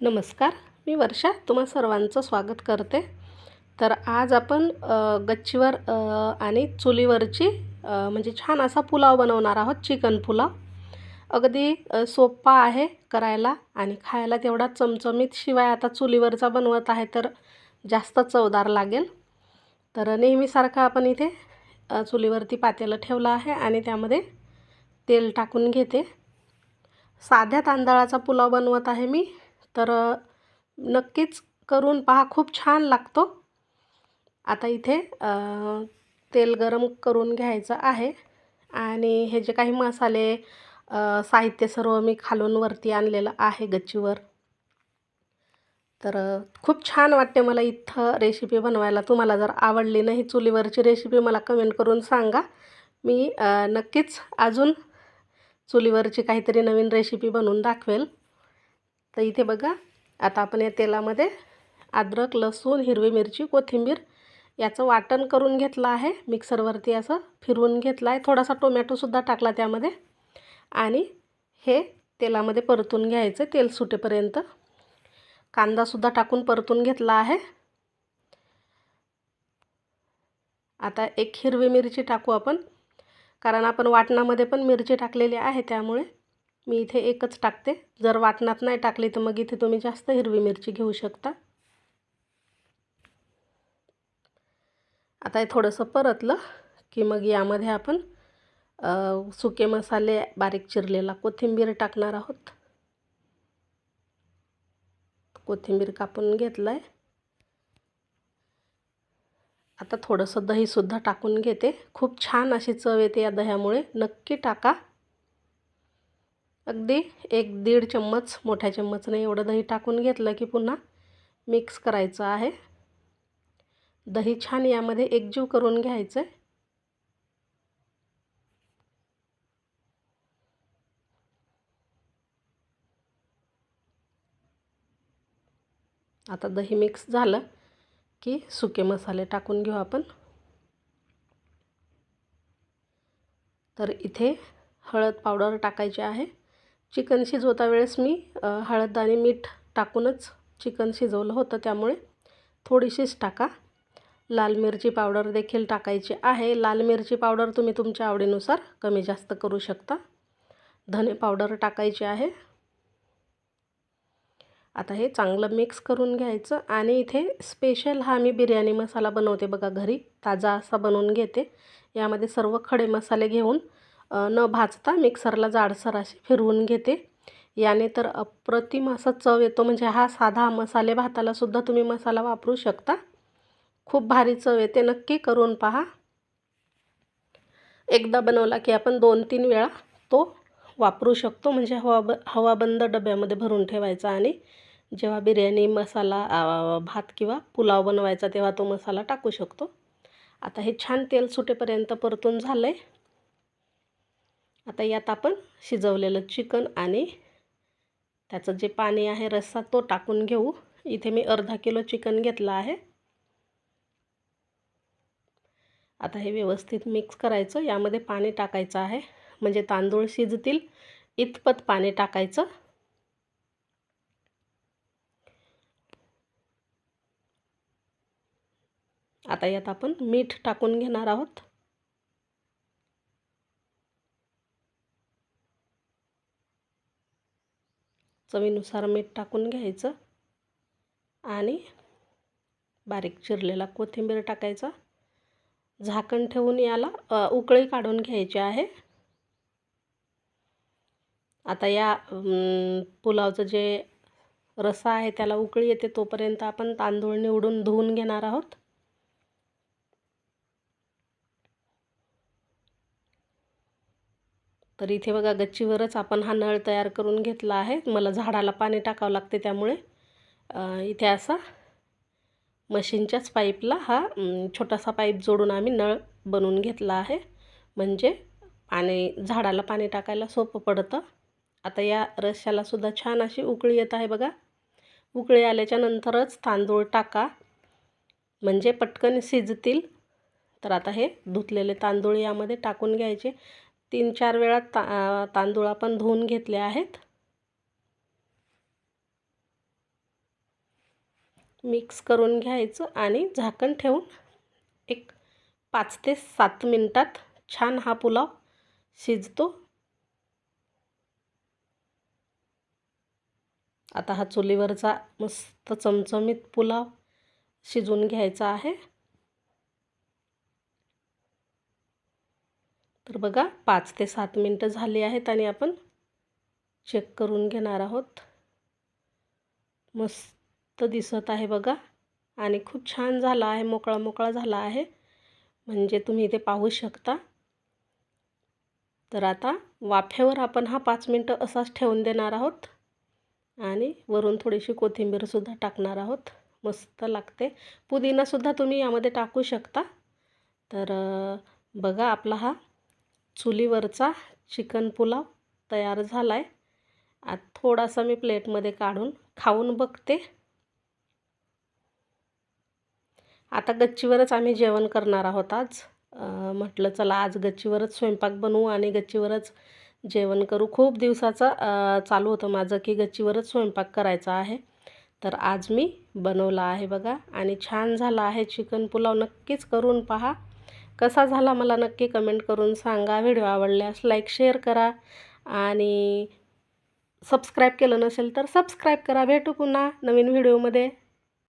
नमस्कार, मी वर्षा तुम्हा सर्वांचं स्वागत करते. तर आज आपण गच्चीवर आणि चुलीवरची म्हणजे छान असा पुलाव बनवणार आहोत. चिकन पुलाव अगदी सोपा आहे करायला आणि खायला तेवढा चमचमीत. शिवाय आता चुलीवरचा बनवत आहे तर जास्त चवदार लागेल. तर नेहमीसारखं आपण इथे चुलीवरती पातेलं ठेवलं आहे आणि त्यामध्ये तेल टाकून घेते. साध्या तांदळाचा पुलाव बनवत आहे मी, तर नक्कीच करून पहा, खूप छान लागतो. आता इथे तेल गरम करून घ्यायचं आहे आणि हे जे काही मसाले साहित्य सर्व मी खालून वरती आणलेलं आहे गच्चीवर. तर खूप छान वाटते मला इथं रेसिपी बनवायला. तुम्हाला जर आवडली नाही चुलीवरची रेसिपी मला कमेंट करून सांगा. मी नक्कीच अजून चुलीवरची काहीतरी नवीन रेसिपी बनवून दाखवेल. तर इथे बघा, आता आपण या तेलामध्ये अद्रक, लसूण, हिरवी मिरची, कोथिंबीर याचं वाटण करून घेतलं आहे. मिक्सरवरती असं फिरवून घेतलं आहे. थोडासा टोमॅटोसुद्धा टाकला त्यामध्ये आणि हे तेलामध्ये परतून घ्यायचं तेल सुटेपर्यंत. कांदासुद्धा टाकून परतून घेतला आहे. आता एक हिरवी मिरची टाकू आपण, कारण आपण वाटणामध्ये पण मिरची टाकलेली आहे, त्यामुळे मी इथे एकच टाकते. जर वाटणात नाही टाकली तर मग इथे तुम्ही जास्त हिरवी मिरची घेऊ शकता. आता हे थोडंसं परतलं की मग यामध्ये आपण सुके मसाले, बारीक चिरलेला कोथिंबीर टाकणार आहोत. कोथिंबीर कापून घेतलं आहे. आता थोडंसं दहीसुद्धा टाकून घेते. खूप छान अशी चव येते या दह्यामुळे. नक्की टाका. अगदी 1-1.5 चम्मच, मोठ्या चम्मचने एवढं दही टाकून घेतलं की पुन्हा मिक्स करायचं आहे. दही छान यामध्ये एकजीव करून घ्यायचं आहे. आता दही मिक्स झालं की सुके मसाले टाकून घेऊ आपण. तर इथे हळद पावडर टाकायची आहे. चिकन शिजवता वेळेस मी हळद आणि मीठ टाकूनच चिकन शिजवलं होतं, त्यामुळे थोडीशीच टाका. लाल मिरची पावडर देखील टाकायची आहे. लाल मिरची पावडर तुम्ही तुमच्या आवडीनुसार कमी जास्त करू शकता. धने पावडर टाकायची आहे. आता हे चांगलं मिक्स करून घ्यायचं आणि इथे स्पेशल हा मी बिर्याणी मसाला बनवते बघा, घरी ताजा असा बनवून घेते. यामध्ये सर्व खडे मसाले घेऊन न भाजता मिक्सरला जाडसर अशी फिरवून घेते. याने तर अप्रतिम असा चव येतो. म्हणजे हा साधा मसाले भातालासुद्धा तुम्ही मसाला वापरू शकता. खूप भारी चव येते. नक्की करून पहा. एकदा बनवला की आपण 2-3 वेळा तो वापरू शकतो. म्हणजे हवाबंद डब्यामध्ये भरून ठेवायचा आणि जेव्हा बिर्याणी मसाला, भात किंवा पुलाव बनवायचा तेव्हा तो मसाला टाकू शकतो. आता हे छान तेल सुटेपर्यंत परतून झालं आहे. आता यात आपण शिजवलेलं चिकन आणि त्याचं जे पाणी आहे, रस्सा, तो टाकून घेऊ. इथे मी अर्धा किलो चिकन घेतलं आहे. आता हे व्यवस्थित मिक्स करायचं. यामध्ये पाणी टाकायचं आहे, म्हणजे तांदूळ शिजतील इतपत पाणी टाकायचं. आता यात आपण मीठ टाकून घेणार आहोत. चवीनुसार मीठ टाकून घ्यायचं आणि बारीक चिरलेला कोथिंबीर टाकायचा. झाकण ठेवून याला उकळी काढून घ्यायची आहे. आता या पुलावचं जे रस्सा आहे त्याला उकळी येते तोपर्यंत आपण तांदूळ निवडून धुवून घेणार आहोत. तर इथे बघा, गच्चीवरच आपण हा नळ तयार करून घेतला आहे. मला झाडाला पाणी टाकावं लागते, त्यामुळे इथे असा मशीनच्याच पाईपला हा छोटासा पाईप जोडून आम्ही नळ बनवून घेतला आहे. म्हणजे झाडाला पाणी टाकायला सोपं पडतं. आता या रश्श्यालासुद्धा छान अशी उकळी येत आहे बघा. उकळी आल्याच्या नंतरच तांदूळ टाका, म्हणजे पटकन शिजतील. तर आता हे धुतलेले तांदूळ यामध्ये टाकून घ्यायचे. 3-4 वेळा तांदूळ आपण धुवून घेतले आहेत. मिक्स करून घ्यायचं आणि झाकण ठेवून एक 5 ते 7 मिनटात छान हा पुलाव शिजतो. आता हा चुलीवरचा मस्त चमचमीत पुलाव शिजवून घ्यायचा आहे. तर बघा 5 ते 7 मिनटं झाली आहेत आणि आपण चेक करून घेणार आहोत. मस्त दिसत आहे बघा आणि खूप छान झाला आहे, मोकळा मोकळा झाला आहे, म्हणजे तुम्ही इथे पाहू शकता. तर आता वाफेवर आपण हा 5 मिनटं असाच ठेवून देणार आहोत आणि वरून थोडीशी कोथिंबीरसुद्धा टाकणार आहोत. मस्त लागते. पुदिनासुद्धा तुम्ही यामध्ये टाकू शकता. तर बघा आपला हा चुलीवरचा चिकन पुलाव तयार झाला आहे. आता थोडासा मी प्लेटमध्ये काढून खाऊन बघते. आता गच्चीवरच आम्ही जेवण करणार आहोत आज. म्हटलं चला आज गच्चीवरच स्वयंपाक बनवू आणि गच्चीवरच जेवण करू. खूप दिवसाचं चालू होतं माझं की गच्चीवरच स्वयंपाक करायचा आहे. तर आज मी बनवला आहे बघा आणि छान झाला आहे चिकन पुलाव. नक्कीच करून पहा. कसा झाला मला नक्की कमेंट करून सांगा. व्हिडिओ आवडल्यास लाईक शेअर करा आणि सबस्क्राईब केलं नसेल तर सबस्क्राईब करा. भेटू पुन्हा नवीन व्हिडिओमध्ये.